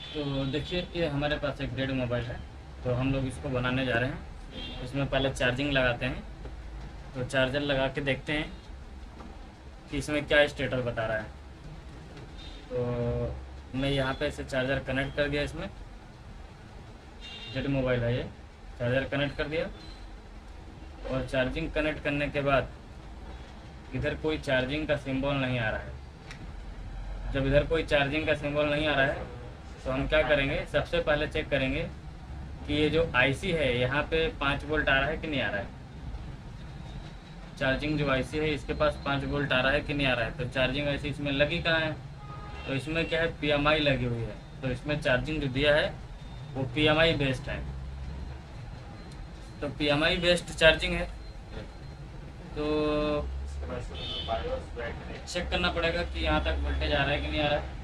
तो देखिए, ये हमारे पास एक डेड मोबाइल है। तो हम लोग इसको बनाने जा रहे हैं। इसमें पहले चार्जिंग लगाते हैं। तो चार्जर लगा के देखते हैं कि इसमें क्या स्टेटस बता रहा है। तो मैं यहाँ पे इसे चार्जर कनेक्ट कर दिया। इसमें डेड मोबाइल है ये। चार्जर कनेक्ट कर दिया और चार्जिंग कनेक्ट करने के बाद इधर कोई चार्जिंग का सिंबल नहीं आ रहा है। जब इधर कोई चार्जिंग का सिंबल नहीं आ रहा है तो हम क्या करेंगे, सबसे पहले चेक करेंगे कि ये जो आईसी है यहाँ पे 5 वोल्ट आ रहा है कि नहीं आ रहा है। चार्जिंग जो आईसी है इसके पास 5 वोल्ट आ रहा है कि नहीं आ रहा है। तो चार्जिंग आईसी इसमें लगी कहाँ है, तो इसमें क्या है, पीएमआई लगी हुई है। तो इसमें चार्जिंग जो दिया है वो पीएमआई बेस्ड है। तो पीएमआई बेस्ड चार्जिंग है। तो चेक करना पड़ेगा कि यहाँ तक वोल्टेज आ रहा है कि नहीं आ रहा है।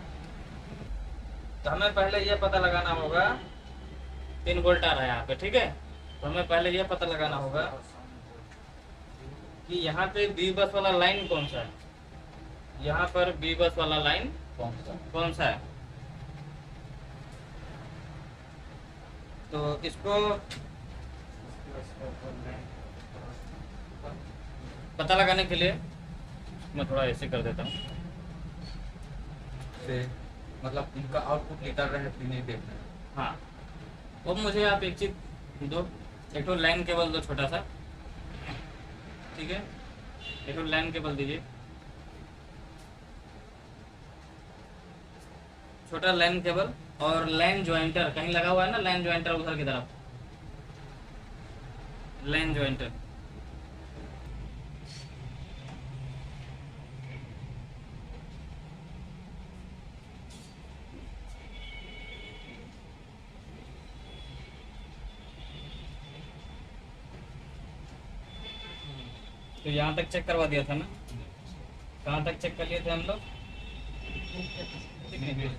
तो हमें पहले ये पता लगाना होगा, 3 वोल्ट आ रहा है यहाँ पे, ठीक है। तो हमें पहले ये पता लगाना होगा कि यहाँ पे बी बस वाला लाइन कौन सा है। यहाँ पर बी बस वाला लाइन कौन सा है। तो इसको पता लगाने के लिए मैं थोड़ा ऐसे कर देता हूँ। से मतलब उनका आउटपुट निकल रहा है कि नहीं देखना है। हाँ, अब मुझे आप एक चीज़ दो, एक तो लाइन केबल दो छोटा सा, ठीक है। एक तो लाइन केबल दीजिए, छोटा लाइन केबल। और लाइन ज्वाइंटर कहीं लगा हुआ है ना, लाइन ज्वाइंटर उधर की तरफ, लाइन ज्वाइंटर। तो यहाँ तक चेक करवा दिया था ना, कहाँ तक चेक कर लिए थे हम लोग।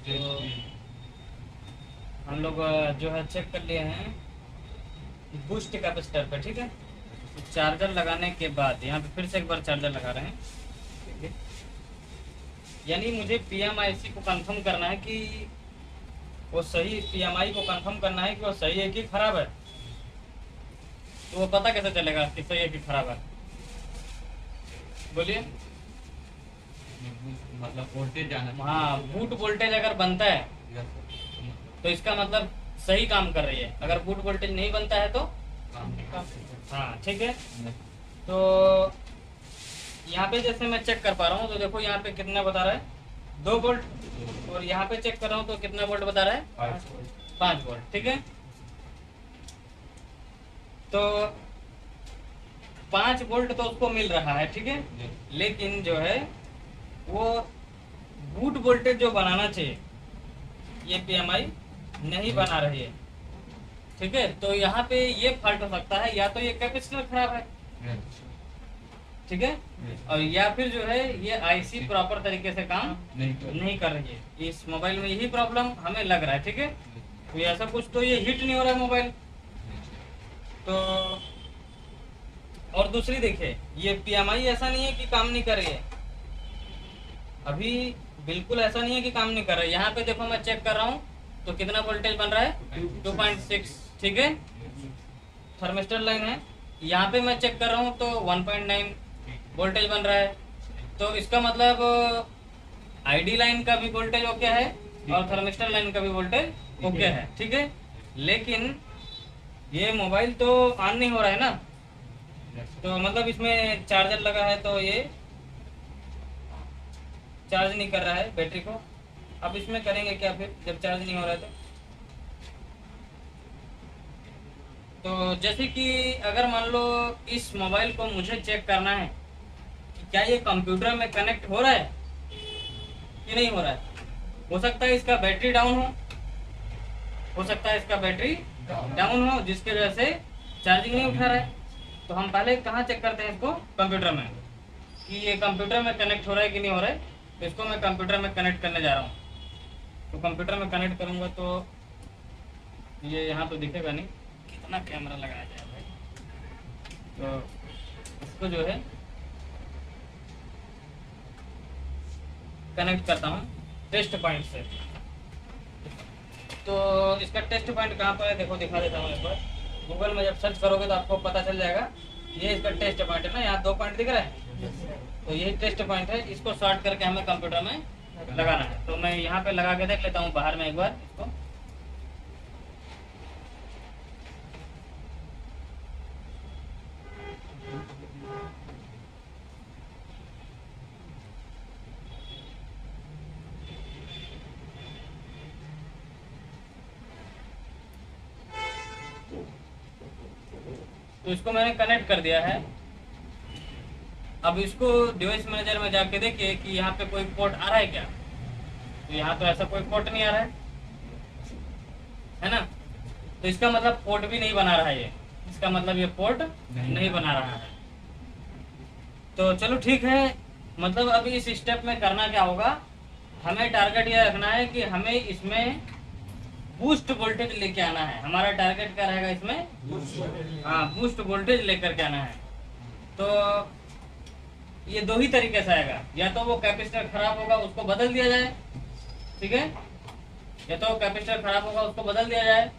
तो हम लोग जो है चेक कर लिए हैं बूस्ट कैपेसिटर पे, ठीक है। तो चार्जर लगाने के बाद यहाँ पे फिर से एक बार चार्जर लगा रहे हैं, ठीक है। यानी मुझे पीएमआईसी को कंफर्म करना है कि वो सही, पीएमआई को कंफर्म करना है कि वो सही है कि खराब है। तो वो पता कैसे चलेगा कि सही है कि खराब है, बोलिए। मतलब वोल्टेज जाना चाहिए। हाँ, बूट वोल्टेज अगर बनता है तो इसका मतलब सही काम कर रही है। अगर बूट वोल्टेज नहीं बनता है तो हाँ, ठीक है। तो यहाँ पे जैसे मैं चेक कर पा रहा हूँ, तो देखो यहाँ पे कितना बता रहा है, 2 वोल्ट। और यहाँ पे चेक कर रहा हूँ तो कितना वोल्ट बता रहा है, 5 वोल्ट, ठीक है। तो 5 वोल्ट तो उसको मिल रहा है, ठीक है। लेकिन जो है वो बूट वोल्टेज जो बनाना चाहिए ये पीएमआई नहीं बना रही है, ठीक है। तो यहाँ पे ये फॉल्ट हो सकता है, या तो ये कैपेसिटर खराब है, ठीक है। और या फिर जो है ये आईसी प्रॉपर तरीके से काम नहीं कर रही है। इस मोबाइल में यही प्रॉब्लम हमें लग रहा है, ठीक है। तो ऐसा कुछ तो ये हिट नहीं हो रहा है मोबाइल। तो और दूसरी देखिए, ये पीएमआई ऐसा नहीं है कि काम नहीं कर रही है, अभी बिल्कुल ऐसा नहीं है कि काम नहीं कर रहा है। यहाँ पे देखो मैं चेक कर रहा हूँ तो कितना वोल्टेज बन रहा है, 2.6, ठीक है। थर्मिस्टर लाइन है। यहाँ पे मैं चेक कर रहा हूँ तो 1.9 वोल्टेज बन रहा है। तो इसका मतलब आईडी लाइन का भी वोल्टेज ओके है और थर्मिस्टर लाइन का भी वोल्टेज ओके है, ठीक है। लेकिन ये मोबाइल तो ऑन नहीं हो रहा है ना, तो मतलब इसमें चार्जर लगा है तो ये चार्ज नहीं कर रहा है बैटरी को। अब इसमें करेंगे क्या फिर जब चार्ज नहीं हो रहा है तो जैसे कि अगर मान लो इस मोबाइल को मुझे चेक करना है कि क्या ये कंप्यूटर में कनेक्ट हो रहा है कि नहीं हो रहा है। हो सकता है इसका बैटरी डाउन हो सकता है इसका बैटरी डाउन हो, जिसके वजह से चार्जिंग नहीं उठा रहा है। तो हम पहले कहाँ चेक करते हैं इसको, कंप्यूटर में, कि ये कंप्यूटर में कनेक्ट हो रहा है कि नहीं हो रहा है। तो इसको मैं कंप्यूटर में कनेक्ट करने जा रहा हूँ। तो कंप्यूटर में कनेक्ट करूँगा तो ये यहाँ तो दिखेगा नहीं, कितना कैमरा लगाया जाए भाई। तो इसको जो है कनेक्ट करता हूँ टेस्ट पॉइंट से। तो इसका टेस्ट पॉइंट कहाँ पर है देखो, दिखा देता हूँ एक बार। गूगल में जब सर्च करोगे तो आपको पता चल जाएगा। ये इसका टेस्ट पॉइंट है ना, यहाँ 2 पॉइंट दिख रहा है, तो यही टेस्ट पॉइंट है। इसको शॉर्ट करके हमें कंप्यूटर में लगाना है। तो मैं यहाँ पे लगा के देख लेता हूँ बाहर में एक बार इसको। तो इसको मैंने कनेक्ट कर दिया है। अब इसको डिवाइस मैनेजर में जाके देखिए कि यहाँ पे कोई पोर्ट आ रहा है क्या। तो यहाँ तो ऐसा कोई पोर्ट नहीं आ रहा है ना। तो इसका मतलब पोर्ट भी नहीं बना रहा है ये, इसका मतलब ये पोर्ट नहीं बना रहा है। तो चलो ठीक है, मतलब अब इस स्टेप में करना क्या होगा, हमें टारगेट ये रखना है कि हमें इसमें बूस्ट वोल्टेज लेके आना है। हमारा टारगेट क्या रहेगा इसमें, हाँ बूस्ट वोल्टेज लेकर के आना है। तो ये 2 ही तरीके से आएगा, या तो वो कैपेसिटर खराब होगा उसको बदल दिया जाए, ठीक है, या तो कैपेसिटर खराब होगा उसको बदल दिया जाए,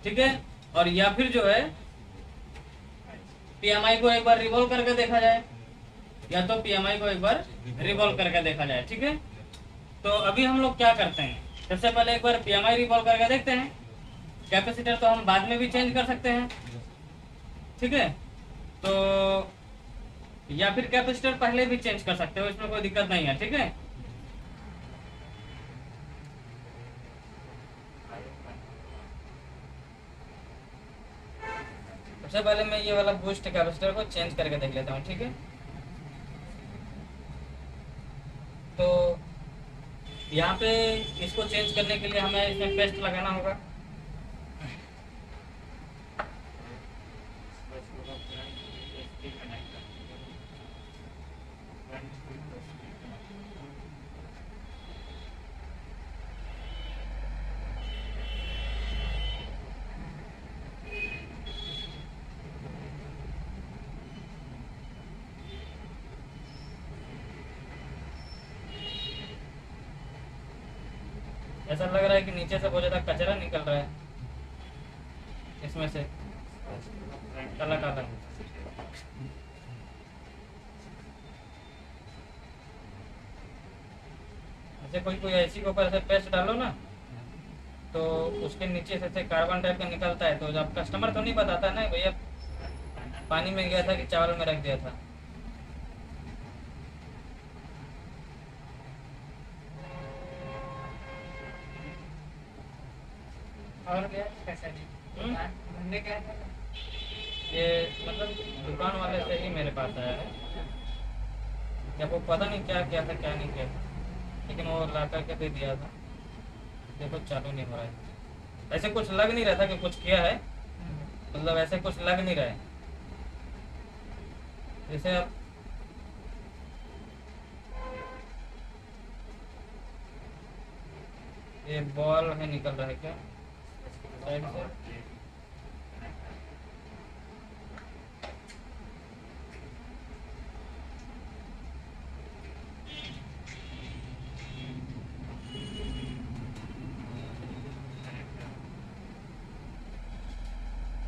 ठीक है, और या फिर जो है पीएमआई को एक बार रिवॉल्व करके देखा जाए, या तो पीएमआई को एक बार रिवॉल्व करके देखा जाए, ठीक है। तो अभी हम लोग क्या करते हैं, सबसे पहले एक बार पीएमआई रिवॉल्व करके देखते हैं। कैपेसिटर तो हम बाद में भी चेंज कर सकते हैं, ठीक है, तो या फिर कैपेसिटर पहले भी चेंज कर सकते हो, इसमें कोई दिक्कत नहीं है, ठीक है। सबसे पहले मैं ये वाला बूस्ट कैपेसिटर को चेंज करके देख लेता हूँ, ठीक है। तो यहाँ पे इसको चेंज करने के लिए हमें इसमें पेस्ट लगाना होगा। ऐसा लग रहा है कि नीचे से बहुत ज्यादा कचरा निकल रहा है इसमें से, काला काला। ऐसे कोई कोई ऐसी के ऊपर ऐसे पेस्ट डालो ना, तो उसके नीचे से कार्बन टाइप का निकलता है। तो जब कस्टमर तो नहीं बताता ना भैया पानी में गया था कि चावल में रख दिया था। और क्या कैसा नहीं धंधे क्या है? ये मतलब दुकान वाले से ही मेरे पास आया है, क्या वो पता नहीं क्या किया था क्या नहीं किया था, लेकिन वो ला करके दे दिया था। देखो चालू नहीं हो रहा है, ऐसे कुछ लग नहीं रहा था कि कुछ किया है, मतलब ऐसे कुछ लग नहीं रहा है। जैसे आप ये बॉल है निकल रहा है क्या साइड से,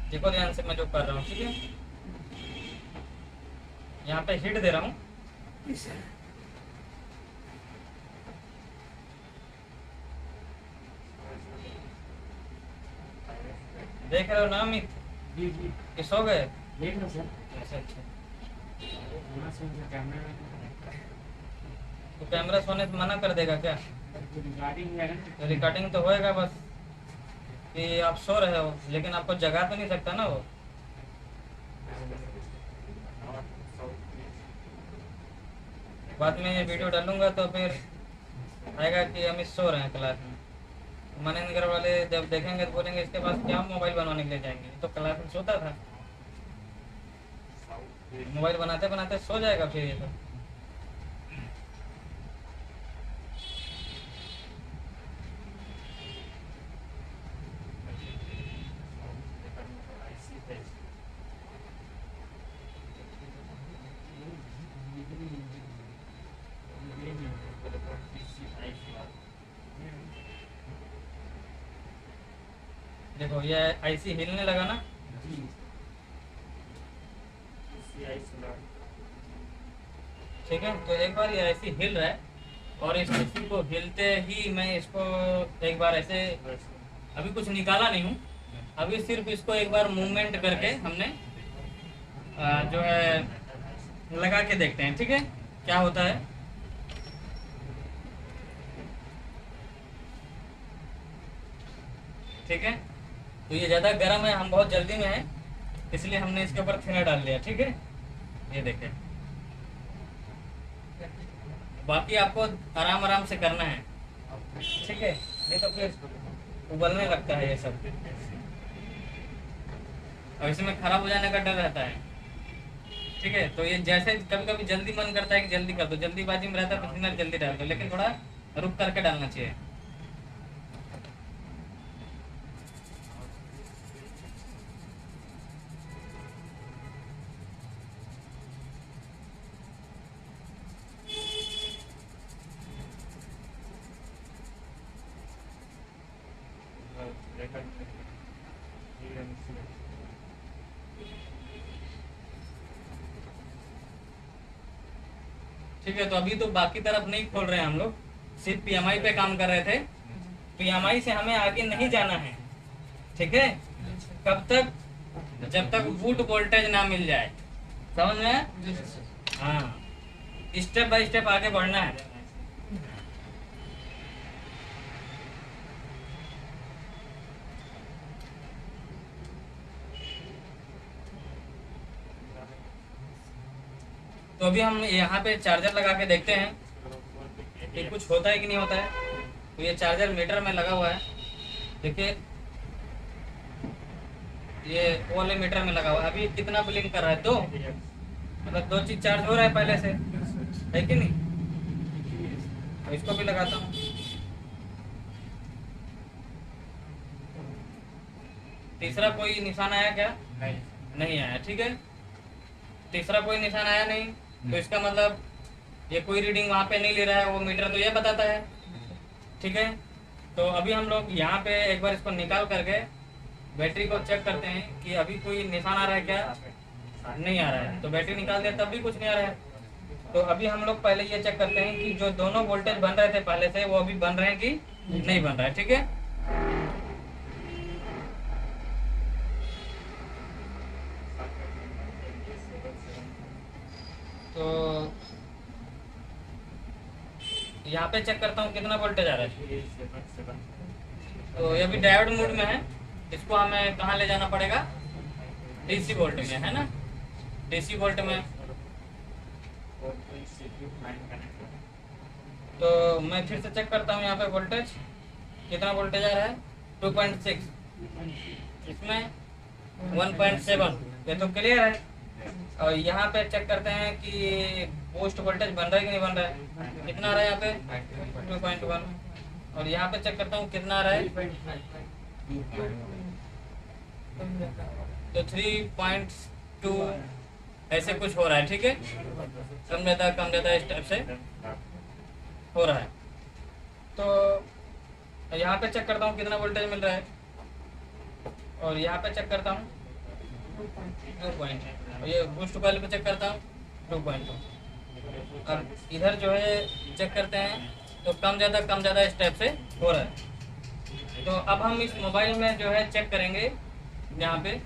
देखो ध्यान से मैं जो कर रहा हूँ, ठीक है। यहाँ पे हिट दे रहा हूँ, देख रहे हो ना अमित, जी जी कि सो गए। देख लो सर। अच्छा अच्छा, थोड़ा सा उनका कैमरा तो कैमरा सोने से मना कर देगा क्या। रिगार्डिंग है ना। तो रिकॉर्डिंग तो होएगा, बस कि आप सो रहे हो, लेकिन आपको जगा तो नहीं सकता ना वो। बाद में ये वीडियो डालूंगा तो फिर आएगा कि हम सो रहे हैं क्लास में। मनेंद्र वाले जब देखेंगे तो बोलेंगे इसके पास क्या मोबाइल बनवाने के लिए जाएंगे, तो क्लास में सोता था। मोबाइल बनाते बनाते सो जाएगा फिर ये तो। देखो ये आईसी हिलने लगा ना, ठीक है। तो एक बार ये आईसी हिल रहा है और इस आईसी को हिलते ही मैं इसको एक बार ऐसे, अभी कुछ निकाला नहीं हूँ, अभी सिर्फ इसको एक बार मूवमेंट करके हमने जो है लगा के देखते हैं, ठीक है, क्या होता है। ठीक है, तो ये ज़्यादा गर्म है, हम बहुत जल्दी में हैं, इसलिए हमने इसके ऊपर थिनर डाल लिया, ठीक है। ये देखें, बाकी आपको आराम आराम से करना है, ठीक है, नहीं तो फिर उबलने लगता है ये सब और इसमें खराब हो जाने का डर रहता है, ठीक है। तो ये जैसे कभी कभी जल्दी मन करता है कि जल्दी कर दो, जल्दीबाजी में रहता है तो थिनर जल्दी डाल दो, लेकिन थोड़ा रुक करके डालना चाहिए। ठीक है, तो अभी तो बाकी तरफ नहीं खोल रहे हैं हम लोग, सिर्फ पीएमआई पे काम कर रहे थे। पीएमआई से हमें आगे नहीं जाना है, ठीक है। कब तक? जब तक बूट वोल्टेज ना मिल जाए, समझ में आया? हाँ, स्टेप बाय स्टेप आगे बढ़ना है। तो अभी हम यहाँ पे चार्जर लगा के देखते हैं कि कुछ होता है कि नहीं होता है। तो ये चार्जर मीटर में लगा हुआ है, देखिए ये वो वाले मीटर में लगा हुआ है। अभी कितना ब्लिंक कर रहा है? 2, मतलब 2 चीज चार्ज हो रहा है पहले से, है कि नहीं? तो इसको भी लगाता हूँ। तीसरा कोई निशान आया क्या? नहीं आया, ठीक है। तीसरा कोई निशान आया नहीं, तो इसका मतलब ये कोई रीडिंग वहाँ पे नहीं ले रहा है, वो मीटर तो ये बताता है, ठीक है। तो अभी हम लोग यहाँ पे एक बार इसको निकाल करके बैटरी को चेक करते हैं कि अभी कोई निशान आ रहा है क्या? नहीं आ रहा है। तो बैटरी निकाल दिया तब भी कुछ नहीं आ रहा है। तो अभी हम लोग पहले ये चेक करते हैं कि जो दोनों वोल्टेज बन रहे थे पहले से, वो अभी बन रहे हैं कि नहीं बन रहा है, ठीक है। तो यहाँ पे चेक करता हूँ कितना वोल्टेज आ रहा है। तो ये भी डायोड मोड में है, इसको हमें कहाँ ले जाना पड़ेगा? डीसी वोल्ट में, है ना, डीसी वोल्ट में। तो मैं फिर से चेक करता हूँ यहाँ पे वोल्टेज, कितना वोल्टेज आ रहा है? 2.6, इसमें 1.7, ये तो क्लियर है। और यहाँ पे चेक करते हैं कि बूस्ट वोल्टेज बन रहा है कि नहीं बन रहा है। कितना आ रहा है यहाँ पे? 2.1। और यहाँ पे चेक करता हूँ कितना आ रहा है, तो 3.2 ऐसे कुछ हो रहा है, ठीक है। कम ज़्यादा स्टेप से हो रहा है। तो यहाँ पे चेक करता हूँ कितना वोल्टेज मिल रहा है, और यहाँ पे चेक करता हूँ 2. और ये बूस्ट वाले पे चेक करता हूँ 2.2। अब इधर जो है चेक करते हैं, तो कम ज़्यादा स्टेप से हो रहा है। तो अब हम इस मोबाइल में जो है चेक करेंगे, यहाँ पे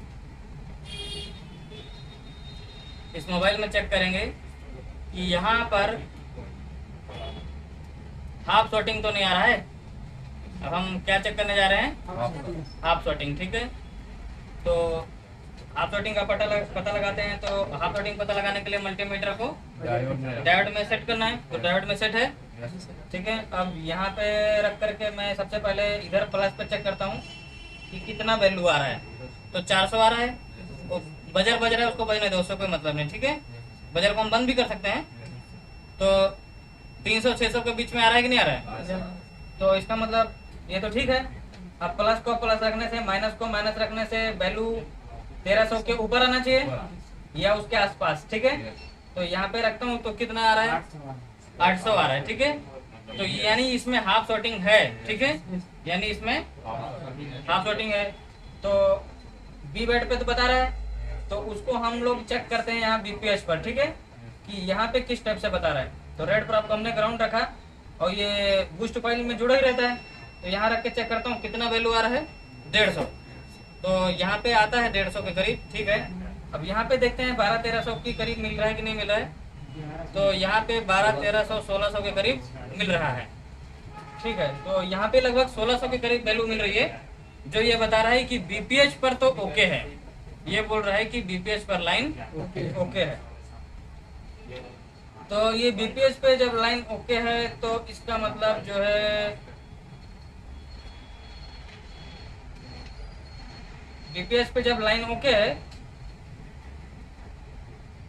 इस मोबाइल में चेक करेंगे कि यहाँ पर हाफ शॉटिंग तो नहीं आ रहा है। अब हम क्या चेक करने जा रहे हैं? हाफ शॉटिंग, ठीक है। तो हाफ शॉटिंग का पता लगाते हैं। तो हाफ शॉटिंग पता लगाने के लिए मल्टीमीटर को डायोड में सेट करना है। तो डायोड में सेट है, ठीक है। अब यहाँ पे रख करके मैं सबसे पहले इधर प्लस पे चेक करता हूँ कि कितना वैल्यू आ रहा है। तो 400 आ रहा है, वो बजर बज रहा है, उसको बजने दो, उससे कोई मतलब नहीं, ठीक है। बजर को हम बंद भी कर सकते हैं। तो 300-600 के बीच में आ रहा है कि नहीं आ रहा है? तो इसका मतलब ये तो ठीक है। अब प्लस को प्लस रखने से, माइनस को माइनस रखने से वैल्यू 1300 के ऊपर आना चाहिए या उसके आसपास, ठीक है। तो यहाँ पे रखता हूँ, तो कितना आ रहा है? 800 आ रहा है, ठीक है। तो यानी इसमें हाफ शॉटिंग है, ठीक है, यानी इसमें हाफ शॉटिंग है। तो बी बैट पे तो बता रहा है, तो उसको हम लोग चेक करते हैं यहाँ बीपीएच पर, ठीक है, कि यहाँ पे किस टाइप से बता रहा है। तो रेड पर आपको हमने ग्राउंड रखा और ये बूस्ट कॉइल में जुड़ा ही रहता है, तो यहाँ रख के चेक करता हूँ कितना वैल्यू आ रहा है, 150। तो यहाँ पे आता है 150 के करीब, ठीक है। अब यहाँ पे देखते हैं 1200-1300 के करीब मिल रहा है कि नहीं मिल रहा है। तो यहाँ पे 1200-1300-1600 के करीब मिल रहा है, ठीक है। तो यहाँ पे लगभग 1600 के करीब वैल्यू मिल रही है, जो ये बता रहा है कि बीपीएच पर तो ओके है। ये बोल रहा है कि बीपीएच पर लाइन ओके है। तो ये बीपीएच पे जब लाइन ओके है तो इसका मतलब जो है बीपीएच पे जब लाइन ओके है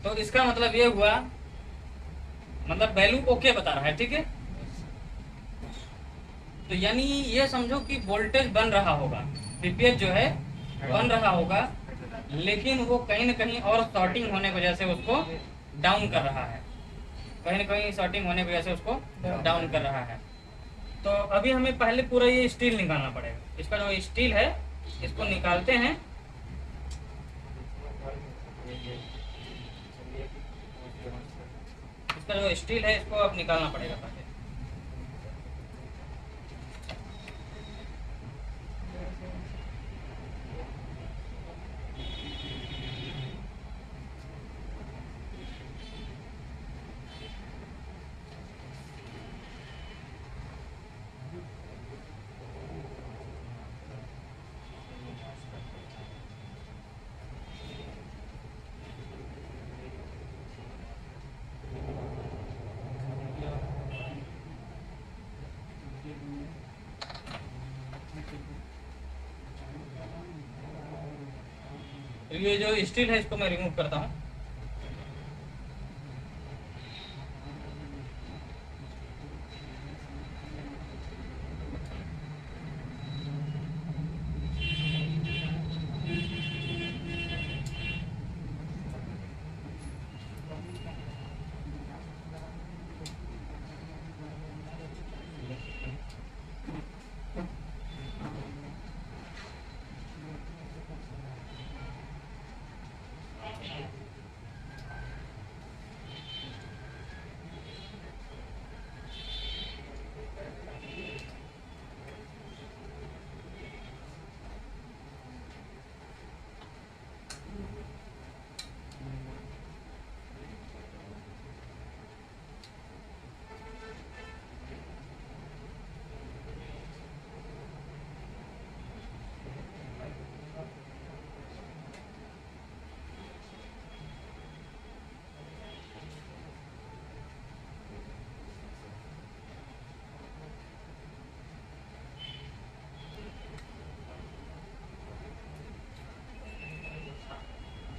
तो इसका मतलब ये हुआ, मतलब वैल्यू ओके बता रहा है, ठीक है। तो यानी ये समझो कि वोल्टेज बन रहा होगा, बीपीएच जो है बन रहा होगा, लेकिन वो कहीं ना कहीं और शॉर्टिंग होने की वजह से उसको डाउन कर रहा है, कहीं ना कहीं शॉर्टिंग होने की वजह से उसको डाउन कर रहा है। तो अभी हमें पहले पूरा ये स्टील निकालना पड़ेगा। इसका जो स्टील है इसको निकालते हैं। इसका जो स्टील है इसको अब निकालना पड़ेगा पहले। तो ये जो स्टील है इसको मैं रिमूव करता हूँ।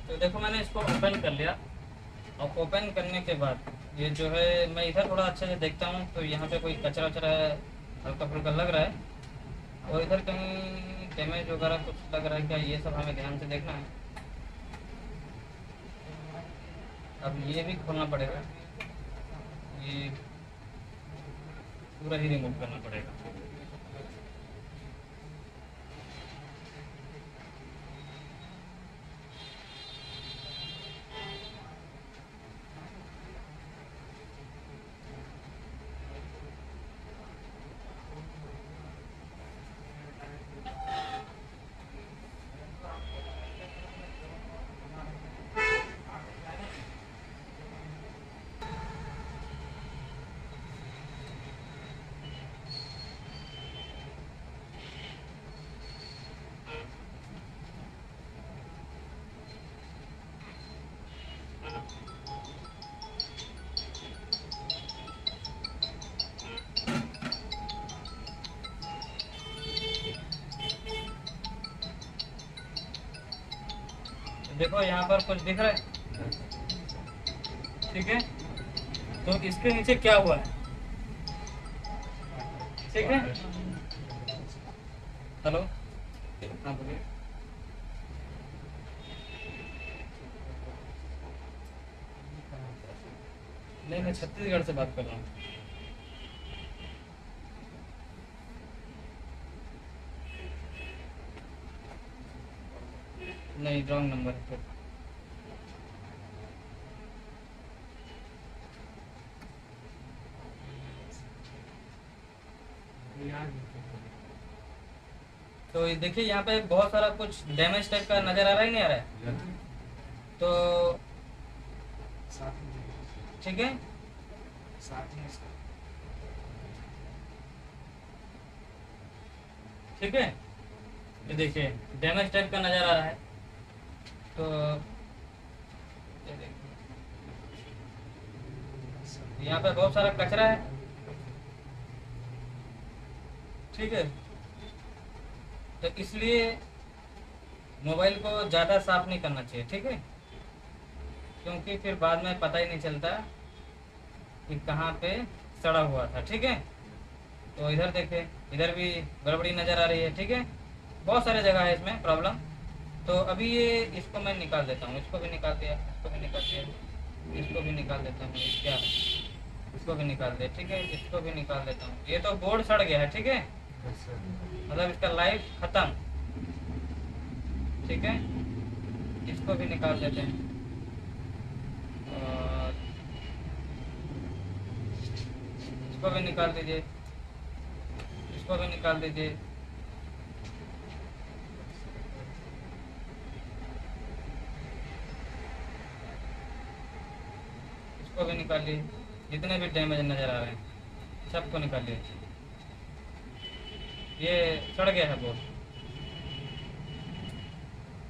तो देखो मैंने इसको ओपन कर लिया, और ओपन करने के बाद ये जो है मैं इधर थोड़ा अच्छे से देखता हूँ, तो यहाँ पे कोई कचरा वचरा हल्का फुल्का लग रहा है, और इधर कहीं डैमेज वगैरह कुछ लग रहा है क्या, ये सब हमें ध्यान से देखना है। अब ये भी खोलना पड़ेगा, ये पूरा ही रिमूव करना पड़ेगा। देखो यहाँ पर कुछ दिख रहा है, ठीक है। तो इसके नीचे क्या हुआ है, ठीक है। हेलो, हाँ बोलिए। नहीं, मैं छत्तीसगढ़ से बात कर रहा हूँ। नहीं, रॉन्ग नंबर है फिर। तो ये देखिए यहाँ पे बहुत सारा कुछ डैमेज टाइप का नजर आ रहा है, नहीं आ रहा है? तो ठीक है, ठीक है, ये देखिए डैमेज टाइप का नजर आ रहा है। तो ये देखिए यहाँ पे बहुत सारा कचरा है, ठीक है। तो इसलिए मोबाइल को ज़्यादा साफ नहीं करना चाहिए, ठीक है, क्योंकि फिर बाद में पता ही नहीं चलता कि कहाँ पे सड़ा हुआ था, ठीक है। तो इधर देखें, इधर भी गड़बड़ी नज़र आ रही है, ठीक है। बहुत सारे जगह है इसमें प्रॉब्लम। तो अभी ये इसको मैं निकाल देता हूँ, इसको भी निकाल दिया, इसको भी निकाल दिया, इसको भी निकाल देता हूँ, क्या इसको भी निकाल दिया, ठीक है, इसको भी निकाल देता हूँ। ये तो बोर्ड सड़ गया है, ठीक है, मतलब इसका लाइफ खत्म, ठीक है। इसको भी निकाल देते हैं और इसको भी निकाल दीजिए, इसको भी निकाल दीजिए। इसको भी निकालिए, जितने भी डैमेज नज़र आ रहे हैं सबको निकालिए। ये सड़ गया है बोर्ड,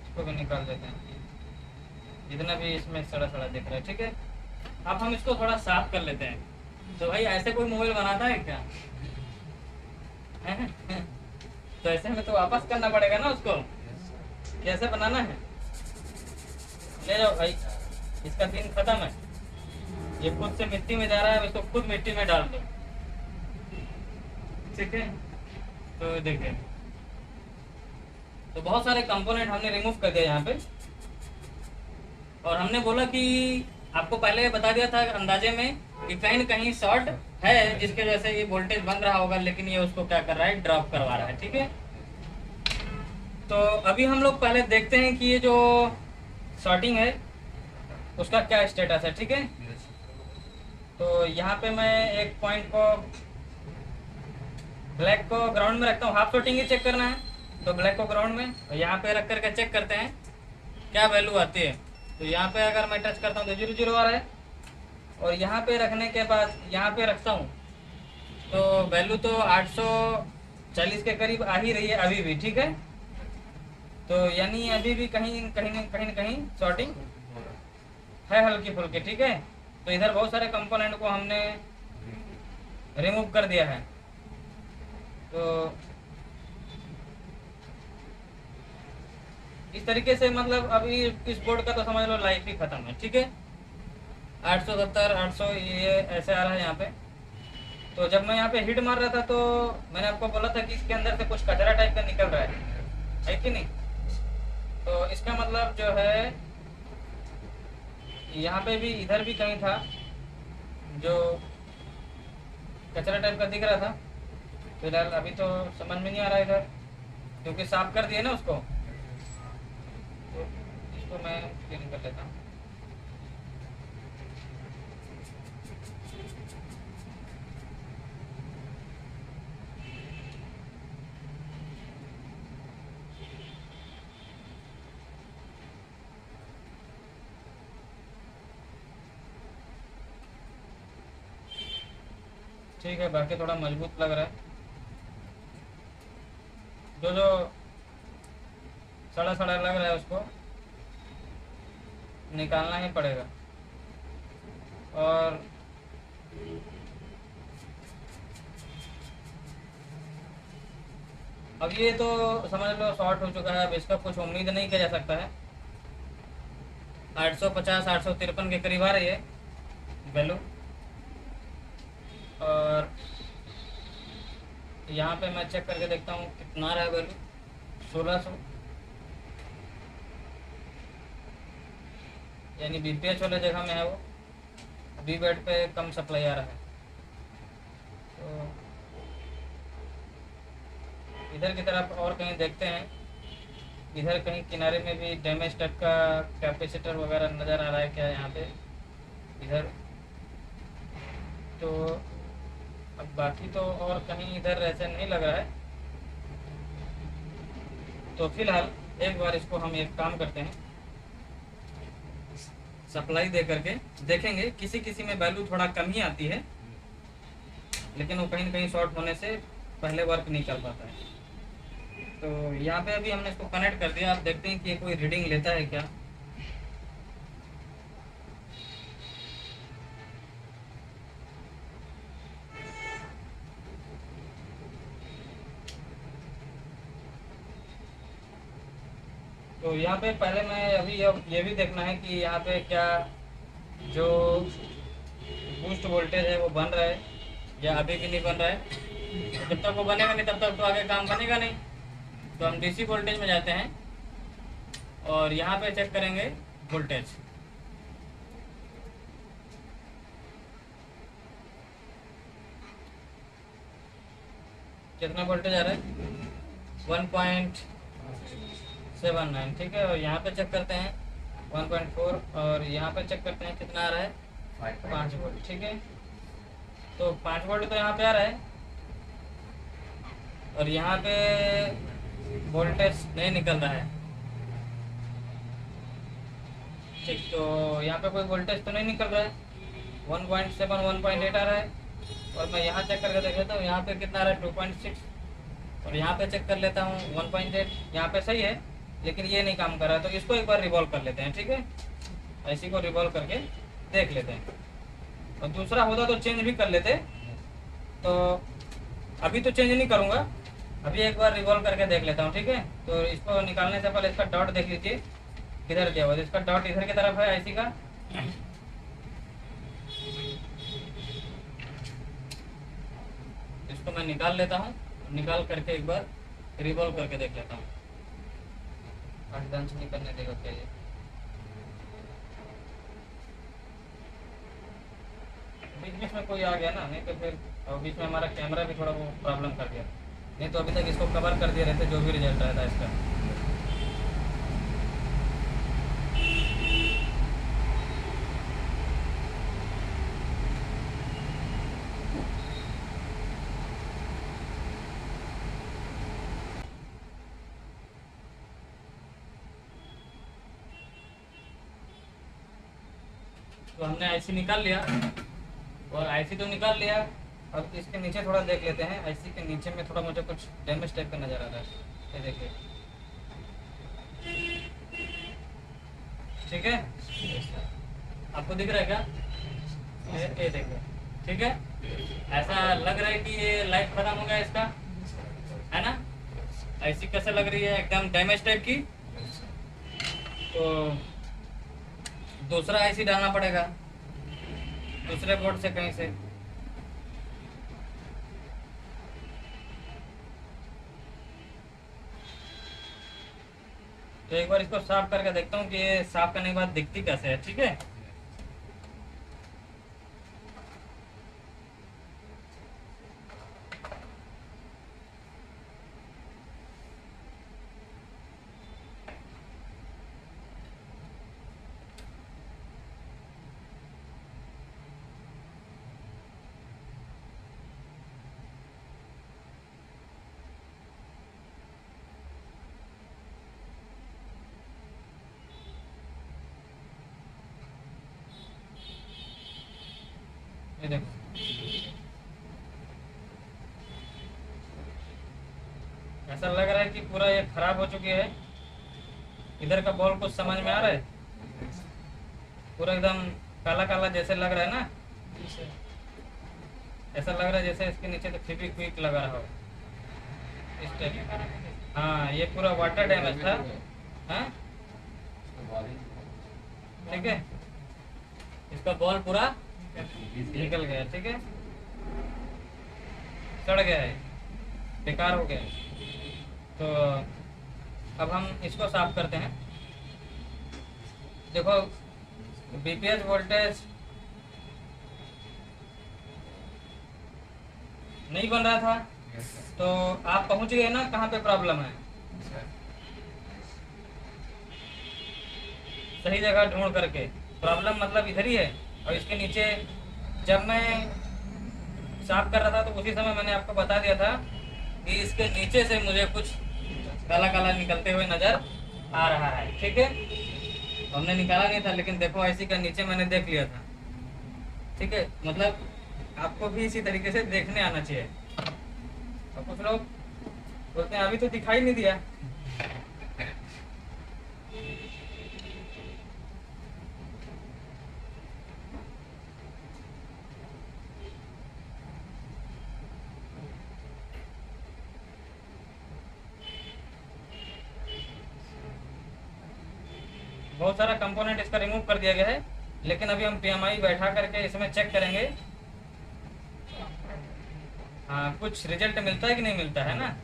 इसको भी निकाल देते हैं, जितना भी इसमें सड़ा सड़ा दिख रहा है, ठीक है। अब हम इसको थोड़ा साफ कर लेते हैं। तो भाई ऐसे कोई मोबाइल बनाता है क्या? तो ऐसे में तो वापस करना पड़ेगा ना उसको, कैसे बनाना है? ले जाओ भाई, इसका दिन खत्म है, ये खुद से मिट्टी में जा रहा है, इसको खुद मिट्टी में डाल दो, ठीक है। तो देखिए, तो बहुत सारे कंपोनेंट हमने रिमूव कर दिया यहाँ पे। और हमने बोला कि आपको पहले बता दिया था अंदाजे में कि कहीं न कहीं शॉर्ट है, जिसके वजह से ये वोल्टेज बन रहा होगा, लेकिन ये उसको क्या कर रहा है, ड्रॉप करवा रहा है, ठीक है। तो अभी हम लोग पहले देखते हैं कि ये जो शॉर्टिंग है उसका क्या स्टेटस है, ठीक है। तो यहाँ पे मैं एक पॉइंट को, ब्लैक को ग्राउंड में रखता हूँ, हाफ शॉर्टिंग ही चेक करना है तो ब्लैक को ग्राउंड में, और यहाँ पे रख करके चेक करते हैं क्या वैल्यू आती है। तो यहाँ पे अगर मैं टच करता हूँ तो 0 आ रहा है, और यहाँ पे रखने के बाद यहाँ पे रखता हूँ तो वैल्यू तो 840 के करीब आ ही रही है अभी भी, ठीक है। तो यानी अभी भी कहीं न कहीं शॉर्टिंग है हल्की फुल्की, ठीक है। तो इधर बहुत सारे कंपोनेंट को हमने रिमूव कर दिया है। तो इस तरीके से मतलब अभी इस बोर्ड का तो समझ लो लाइफ ही खत्म है, ठीक है। 870 800 ये ऐसे आ रहा है यहाँ पे। तो जब मैं यहाँ पे हिट मार रहा था तो मैंने आपको बोला था कि इसके अंदर से कुछ कचरा टाइप का निकल रहा है कि नहीं। तो इसका मतलब जो है यहाँ पे भी, इधर भी कहीं था जो कचरा टाइप का दिख रहा था। फिलहाल अभी तो समझ में नहीं आ रहा इधर, क्योंकि साफ कर दिए ना उसको। तो इसको मैं क्लीन कर लेता हूँ। ठीक है, बाकी थोड़ा मजबूत लग रहा है। जो सड़ा सड़ा लग रहा है उसको निकालना ही पड़ेगा। और अब ये तो समझ लो शॉर्ट हो चुका है, अब इसका कुछ उम्मीद नहीं किया जा सकता है। 850 853 के करीब आ रही है वैल्यू। और यहाँ पे मैं चेक करके देखता हूँ कितना रहा है वैल्यू, 1600, यानी बीपीएच वाले जगह में है वो, बी बेड पे कम सप्लाई आ रहा है। तो इधर की तरफ और कहीं देखते हैं इधर कहीं किनारे में भी डैमेज टाइप का कैपेसिटर वगैरह नज़र आ रहा है क्या यहाँ पे इधर। तो अब बाकी तो और कहीं इधर ऐसे नहीं लग रहा है। तो फिलहाल एक बार इसको हम एक काम करते हैं, सप्लाई दे करके देखेंगे। किसी किसी में वैल्यू थोड़ा कम ही आती है, लेकिन वो कहीं ना कहीं शॉर्ट होने से पहले वर्क नहीं कर पाता है। तो यहाँ पे अभी हमने इसको कनेक्ट कर दिया। आप देखते हैं कि ये कोई रीडिंग लेता है क्या। तो यहाँ पे पहले मैं अभी अब ये भी देखना है कि यहाँ पे क्या जो बूस्ट वोल्टेज है वो बन रहा है या अभी भी नहीं बन रहा है। जब तक वो बनेगा नहीं तब तक तो आगे काम बनेगा नहीं। तो हम डीसी वोल्टेज में जाते हैं और यहाँ पे चेक करेंगे वोल्टेज। कितना वोल्टेज आ रहा है 1.79, ठीक है। और यहाँ पे चेक करते हैं 1.4 और यहाँ पे चेक करते हैं कितना आ रहा है 5 वोल्ट, ठीक है। तो 5 वोल्ट तो यहाँ पे आ रहा है और यहाँ पे वोल्टेज नहीं निकल रहा है, ठीक। तो यहाँ पे कोई वोल्टेज तो नहीं निकल रहा है। 1.7 1.8 आ रहा है और मैं यहाँ चेक करके देख लेता हूँ यहाँ पे कितना आ रहा है 2.6 और यहाँ पे चेक कर लेता हूँ 1.8। यहाँ पे सही है लेकिन ये नहीं काम कर रहा है। तो इसको एक बार रिवॉल्व कर लेते हैं, ठीक है। ऐसी को रिवॉल्व करके देख लेते हैं और दूसरा होता तो चेंज भी कर लेते। तो अभी तो चेंज नहीं करूँगा, अभी एक बार रिवॉल्व करके देख लेता हूँ, ठीक है। तो इसको निकालने से पहले इसका डॉट देख लीजिए किधर गया हुआ। इसका डॉट इधर की तरफ है आईसी का। इसको मैं निकाल लेता हूँ, निकाल करके एक बार रिवॉल्व करके देख लेता हूँ। अटदंश नहीं करने देगा क्या ये। बीच बीच में कोई आ गया ना, नहीं तो फिर और बीच में हमारा कैमरा भी थोड़ा वो प्रॉब्लम कर दिया। नहीं तो अभी तक इसको कवर कर दिए रहते जो भी रिजल्ट रहता इसका। तो हमने आईसी निकाल लिया और आईसी तो निकाल लिया। अब इसके नीचे थोड़ा देख लेते हैं। आईसी के नीचे में थोड़ा मुझे कुछ डैमेज टाइप का नजर आ रहा है, ये देखिए, ठीक है। आपको दिख रहा है क्या? ये देखिए, ठीक है। ऐसा लग रहा है कि ये लाइफ खत्म हो गया इसका, है ना। आईसी कैसे लग रही है, एकदम डैमेज टाइप की। तो दूसरा आईसी डालना पड़ेगा दूसरे बोर्ड से कहीं से। तो एक बार इसको साफ करके देखता हूँ कि ये साफ करने के बाद दिखती कैसे है, ठीक है। ये देखो, ऐसा लग रहा है कि पूरा ये खराब हो चुकी है। इधर का बॉल कुछ समझ में आ रहा है, पूरा एकदम काला काला जैसे लग रहा है ना। ऐसा लग रहा है जैसे इसके नीचे तो फेविक्विक लगा रहा हो इस टाइप। हाँ, ये पूरा वाटर डैमेज था। हाँ, ठीक है, इसका बॉल पूरा निकल गया, ठीक है, सड़ गया है, बेकार हो गया है। तो अब हम इसको साफ करते हैं। देखो, बीपीएच वोल्टेज नहीं बन रहा था, तो आप पहुंच गए ना कहाँ पे प्रॉब्लम है। सही जगह ढूंढ करके। प्रॉब्लम मतलब इधर ही है। और इसके नीचे जब मैं साफ कर रहा था तो उसी समय मैंने आपको बता दिया था कि इसके नीचे से मुझे कुछ काला काला निकलते हुए नज़र आ रहा है। ठीक है, तो हमने निकाला नहीं था, लेकिन देखो ऐसी का नीचे मैंने देख लिया था। ठीक है, मतलब आपको भी इसी तरीके से देखने आना चाहिए। और कुछ लोग बोलते हैं अभी तो दिखाई नहीं दिया। बहुत सारा कंपोनेंट इसका रिमूव कर दिया गया है, लेकिन अभी हम PMI बैठा करके इसमें चेक करेंगे। हाँ, कुछ रिजल्ट मिलता है कि नहीं मिलता है ना।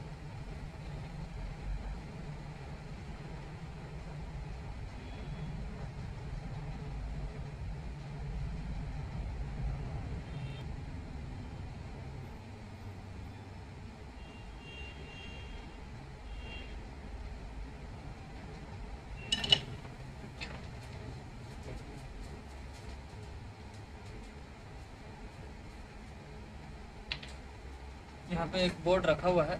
यहाँ पे एक बोर्ड रखा हुआ है,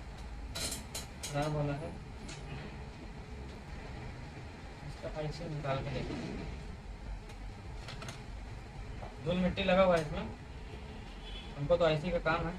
खराब वाला है, इसका आईसी निकाल के देखिए। धूल मिट्टी लगा हुआ है इसमें, हमको तो आईसी का काम है।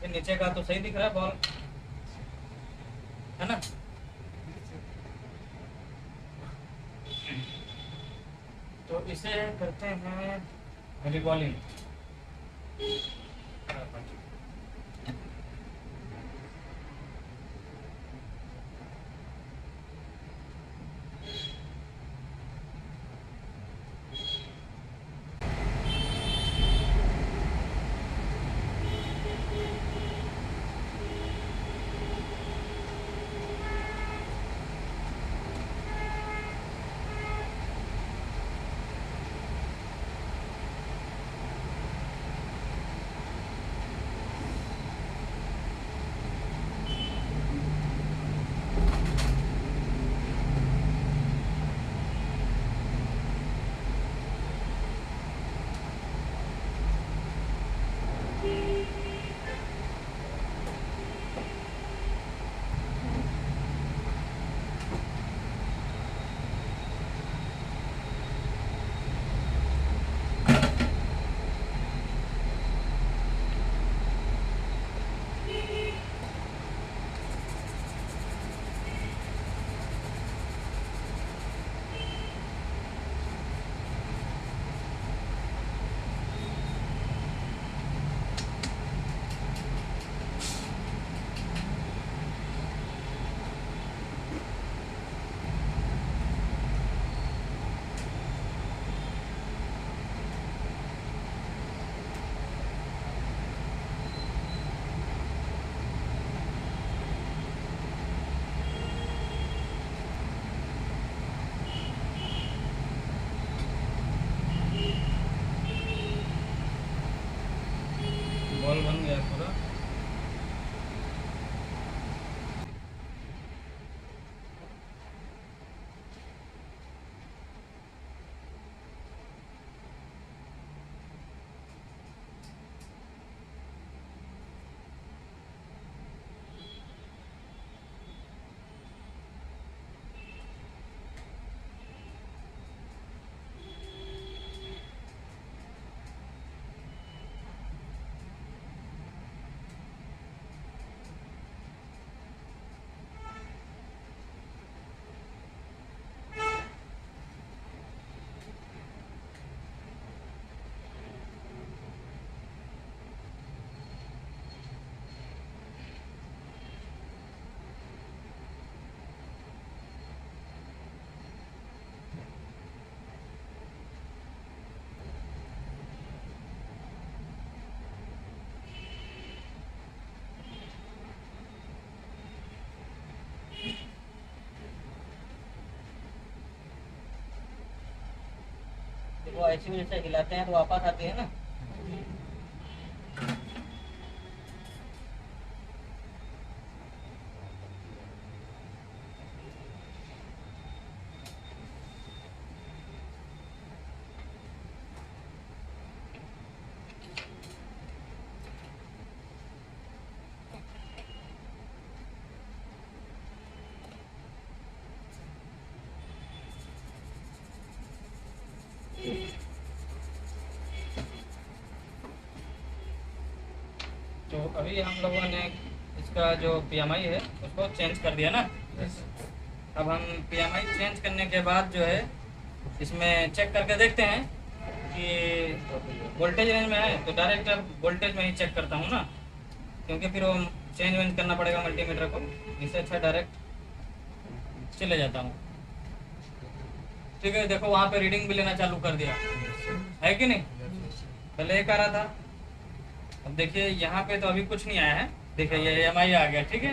ये नीचे का तो सही दिख रहा है बॉल, है ना। तो इसे करते हैं रिबॉलिंग। वो ऐसे में जैसे हिलाते हैं तो वापस आती है ना। तो अभी हम लोगों ने इसका जो PMI है उसको चेंज कर दिया ना। अब हम PMI चेंज करने के बाद जो है इसमें चेक करके देखते हैं कि वोल्टेज रेंज में है तो डायरेक्ट अब वोल्टेज में ही चेक करता हूँ ना, क्योंकि फिर वो चेंज वेंज करना पड़ेगा मल्टीमीटर को। इससे अच्छा डायरेक्ट चले जाता हूँ। ठीक है, देखो वहाँ पे रीडिंग भी लेना चालू कर दिया है कि नहीं। पहले एक आ रहा था, अब देखिए यहाँ पे तो अभी कुछ नहीं आया है। देखिए ये EMI आ गया, ठीक है,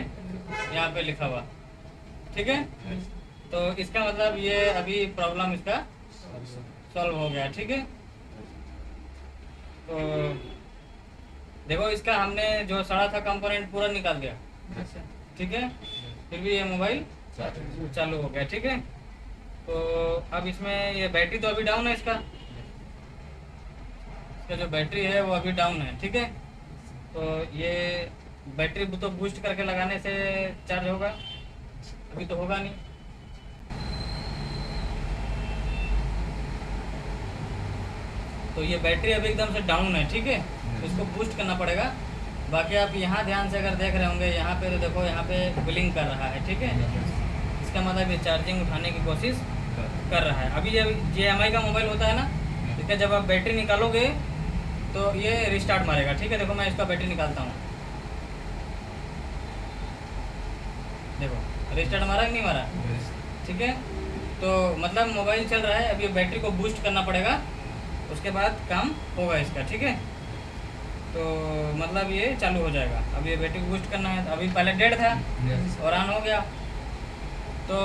यहाँ पे लिखा हुआ, ठीक है। तो इसका मतलब ये अभी प्रॉब्लम इसका सॉल्व हो गया, ठीक है। तो देखो इसका हमने जो सड़ा था कंपोनेंट पूरा निकाल दिया, ठीक है, फिर भी ये मोबाइल चालू हो गया, ठीक है। तो अब इसमें ये बैटरी तो अभी डाउन है, इसका जो बैटरी है वो अभी डाउन है, ठीक है। तो ये बैटरी तो बूस्ट करके लगाने से चार्ज होगा, अभी तो होगा नहीं। तो ये बैटरी अभी एकदम से डाउन है, ठीक है, तो इसको बूस्ट करना पड़ेगा। बाकी आप यहाँ ध्यान से अगर देख रहे होंगे, यहाँ पे तो देखो यहाँ पे ब्लिंक कर रहा है, ठीक है। इसका मतलब ये चार्जिंग उठाने की कोशिश कर रहा है। अभी ये EMI का मोबाइल होता है ना, इसका जब आप बैटरी निकालोगे तो ये रिस्टार्ट मारेगा, ठीक है। देखो मैं इसका बैटरी निकालता हूँ, देखो रिस्टार्ट मारा कि नहीं मारा, ठीक है। तो मतलब मोबाइल चल रहा है, अब ये बैटरी को बूस्ट करना पड़ेगा, उसके बाद काम होगा इसका, ठीक है। तो मतलब ये चालू हो जाएगा। अब ये बैटरी को बूस्ट करना है, अभी पहले डेड था और ऑन हो गया। तो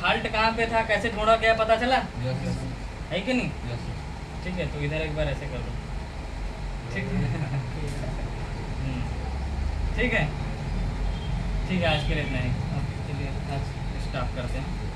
फॉल्ट कहाँ पे था, कैसे ढूंढा गया, पता चला है कि नहीं। ठीक है, तो इधर एक बार ऐसे कर दो, ठीक है। ठीक है, ठीक है, आज के लिए इतना ही। अब चलिए आज स्टॉप करते हैं।